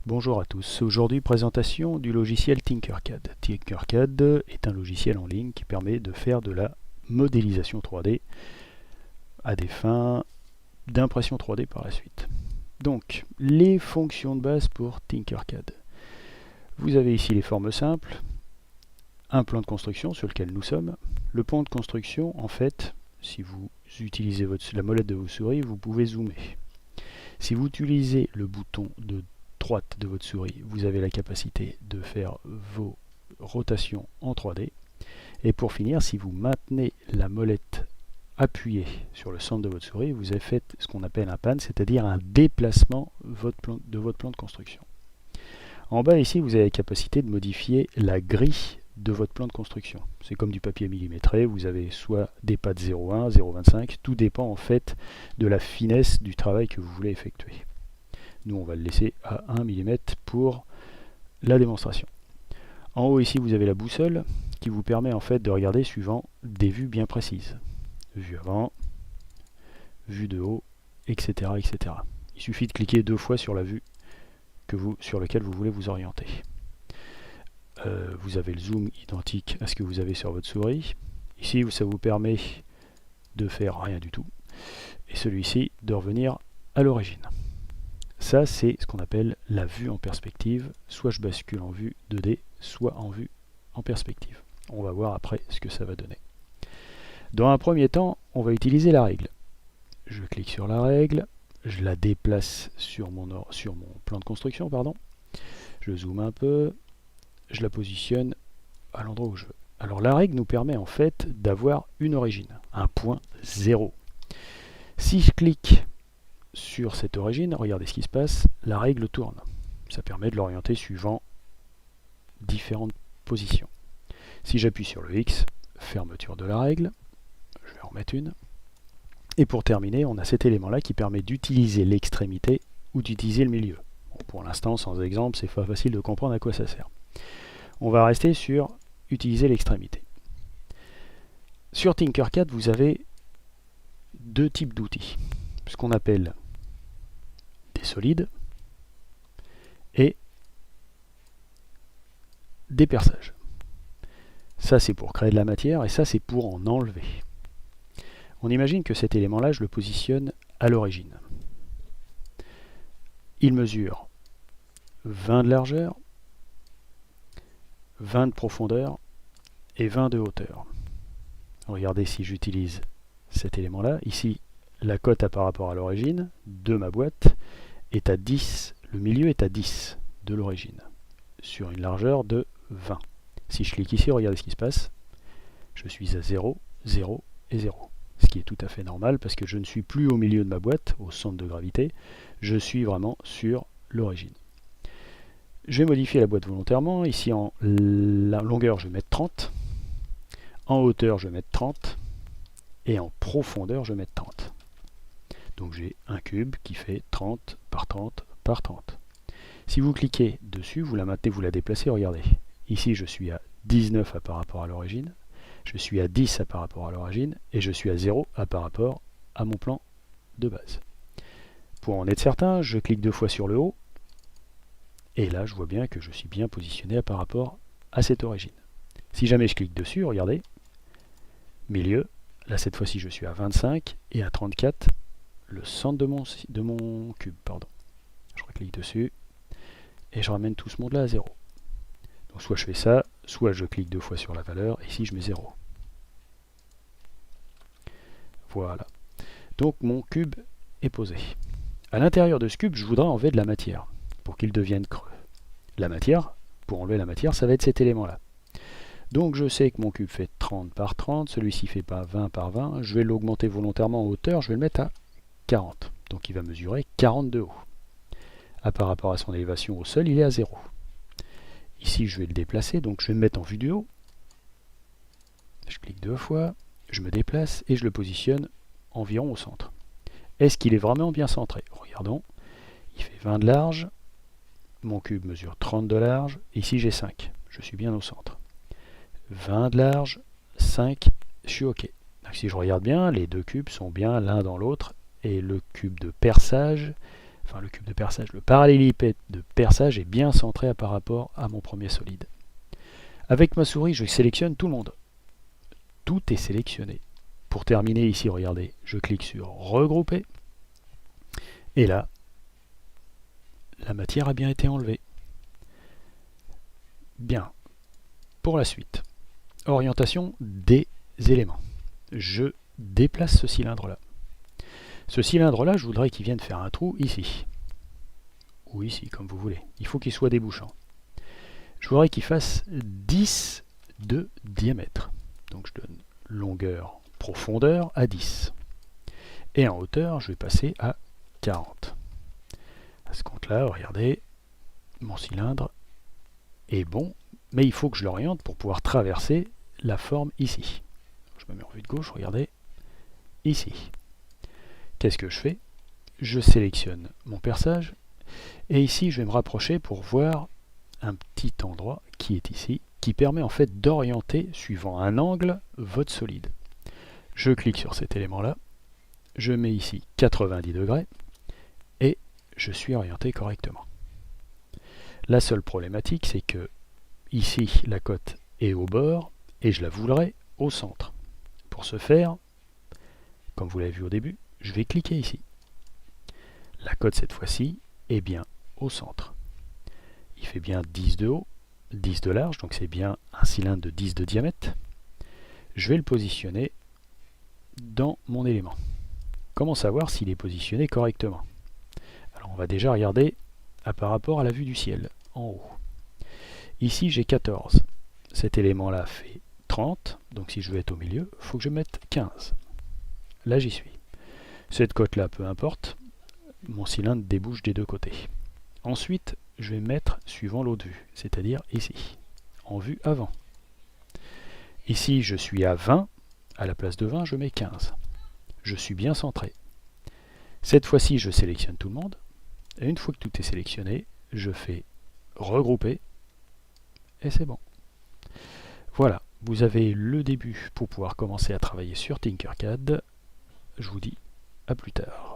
Bonjour à tous. Aujourd'hui, présentation du logiciel Tinkercad. Tinkercad est un logiciel en ligne qui permet de faire de la modélisation 3D à des fins d'impression 3D par la suite. Donc, les fonctions de base pour Tinkercad. Vous avez ici les formes simples, un plan de construction sur lequel nous sommes. Le plan de construction, en fait, si vous utilisez la molette de vos souris, vous pouvez zoomer. Si vous utilisez le bouton de droite de votre souris, vous avez la capacité de faire vos rotations en 3D. Et pour finir, si vous maintenez la molette appuyée sur le centre de votre souris, vous avez fait ce qu'on appelle un pan, c'est-à-dire un déplacement de votre plan de construction. En bas ici, vous avez la capacité de modifier la grille de votre plan de construction. C'est comme du papier millimétré, vous avez soit des pattes 0,1, 0,25, tout dépend en fait de la finesse du travail que vous voulez effectuer. Nous, on va le laisser à 1 mm pour la démonstration. En haut ici, vous avez la boussole qui vous permet en fait de regarder suivant des vues bien précises. Vue avant, vue de haut, etc., etc. Il suffit de cliquer 2 fois sur la vue sur laquelle vous voulez vous orienter. Vous avez le zoom identique à ce que vous avez sur votre souris. Ici, ça vous permet de faire rien du tout. Et celui-ci, de revenir à l'origine. Ça, c'est ce qu'on appelle la vue en perspective. Soit je bascule en vue 2D, soit en vue en perspective. On va voir après ce que ça va donner. Dans un premier temps, on va utiliser la règle. Je clique sur la règle, je la déplace sur mon plan de construction, pardon. Je zoome un peu, je la positionne à l'endroit où je veux. Alors la règle nous permet en fait d'avoir une origine, un point 0. Si je clique sur cette origine, regardez ce qui se passe, la règle tourne. Ça permet de l'orienter suivant différentes positions. Si j'appuie sur le X, fermeture de la règle, je vais en mettre une. Et pour terminer, on a cet élément-là qui permet d'utiliser l'extrémité ou d'utiliser le milieu. Bon, pour l'instant, sans exemple, c'est pas facile de comprendre à quoi ça sert. On va rester sur utiliser l'extrémité. Sur Tinkercad, vous avez deux types d'outils. Ce qu'on appelle des solides et des perçages. Ça, c'est pour créer de la matière et ça, c'est pour en enlever. On imagine que cet élément-là, je le positionne à l'origine. Il mesure 20 de largeur, 20 de profondeur et 20 de hauteur. Regardez si j'utilise cet élément-là. Ici, la cote par rapport à l'origine de ma boîte est à 10. Le milieu est à 10 de l'origine, sur une largeur de 20. Si je clique ici, regardez ce qui se passe. Je suis à 0, 0 et 0. Ce qui est tout à fait normal parce que je ne suis plus au milieu de ma boîte, au centre de gravité. Je suis vraiment sur l'origine. Je vais modifier la boîte volontairement. Ici, en longueur, je vais mettre 30. En hauteur, je vais mettre 30. Et en profondeur, je vais mettre 30. Donc j'ai un cube qui fait 30 par 30 par 30. Si vous cliquez dessus, vous la maintenez, vous la déplacez, regardez. Ici, je suis à 19 par rapport à l'origine. Je suis à 10 par rapport à l'origine. Et je suis à 0 par rapport à mon plan de base. Pour en être certain, je clique 2 fois sur le haut. Et là, je vois bien que je suis bien positionné par rapport à cette origine. Si jamais je clique dessus, regardez, milieu, là cette fois-ci je suis à 25 et à 34, le centre de mon cube. Pardon. Je reclique dessus et je ramène tout ce monde-là à 0. Donc soit je fais ça, soit je clique 2 fois sur la valeur, et ici je mets 0. Voilà. Donc mon cube est posé. À l'intérieur de ce cube, je voudrais enlever de la matière pour qu'il devienne creux. La matière, pour enlever la matière, ça va être cet élément-là. Donc je sais que mon cube fait 30 par 30, celui-ci fait pas 20 par 20, je vais l'augmenter volontairement en hauteur, je vais le mettre à 40. Donc il va mesurer 40 de haut. Par rapport à son élévation au sol, il est à 0. Ici, je vais le déplacer, donc je vais me mettre en vue du haut. Je clique 2 fois, je me déplace et je le positionne environ au centre. Est-ce qu'il est vraiment bien centré? Regardons, il fait 20 de large, mon cube mesure 30 de large, ici j'ai 5, je suis bien au centre. 20 de large, 5, je suis OK. Donc si je regarde bien, les deux cubes sont bien l'un dans l'autre, et le cube de perçage enfin le cube de perçage, le parallélipède de perçage est bien centré par rapport à mon premier solide. Avec ma souris, je sélectionne tout le monde. Tout est sélectionné. Pour terminer ici, regardez, je clique sur regrouper. Et là, la matière a bien été enlevée. Bien. Pour la suite, orientation des éléments. Je déplace ce cylindre-là. Ce cylindre-là, je voudrais qu'il vienne faire un trou ici. Ou ici, comme vous voulez. Il faut qu'il soit débouchant. Je voudrais qu'il fasse 10 de diamètre. Donc je donne longueur, profondeur à 10. Et en hauteur, je vais passer à 40. À ce compte-là, regardez, mon cylindre est bon, mais il faut que je l'oriente pour pouvoir traverser la forme ici. Je me mets en vue de gauche, regardez, ici. Qu'est-ce que je fais? Je sélectionne mon perçage, et ici je vais me rapprocher pour voir un petit endroit qui est ici, qui permet en fait d'orienter, suivant un angle, votre solide. Je clique sur cet élément-là, je mets ici 90 degrés, et je suis orienté correctement. La seule problématique, c'est que ici, la cote est au bord, et je la voudrais au centre. Pour ce faire, comme vous l'avez vu au début, je vais cliquer ici. La cote, cette fois-ci, est bien au centre. Il fait bien 10 de haut, 10 de large, donc c'est bien un cylindre de 10 de diamètre. Je vais le positionner dans mon élément. Comment savoir s'il est positionné correctement? Alors on va déjà regarder par rapport à la vue du ciel, en haut. Ici j'ai 14. Cet élément-là fait 30, donc si je veux être au milieu, il faut que je mette 15. Là j'y suis. Cette cote-là, peu importe, mon cylindre débouche des deux côtés. Ensuite, je vais mettre suivant l'autre vue, c'est-à-dire ici, en vue avant. Ici, je suis à 20, à la place de 20, je mets 15. Je suis bien centré. Cette fois-ci, je sélectionne tout le monde, et une fois que tout est sélectionné, je fais regrouper, et c'est bon. Voilà, vous avez le début pour pouvoir commencer à travailler sur Tinkercad. Je vous dis à plus tard.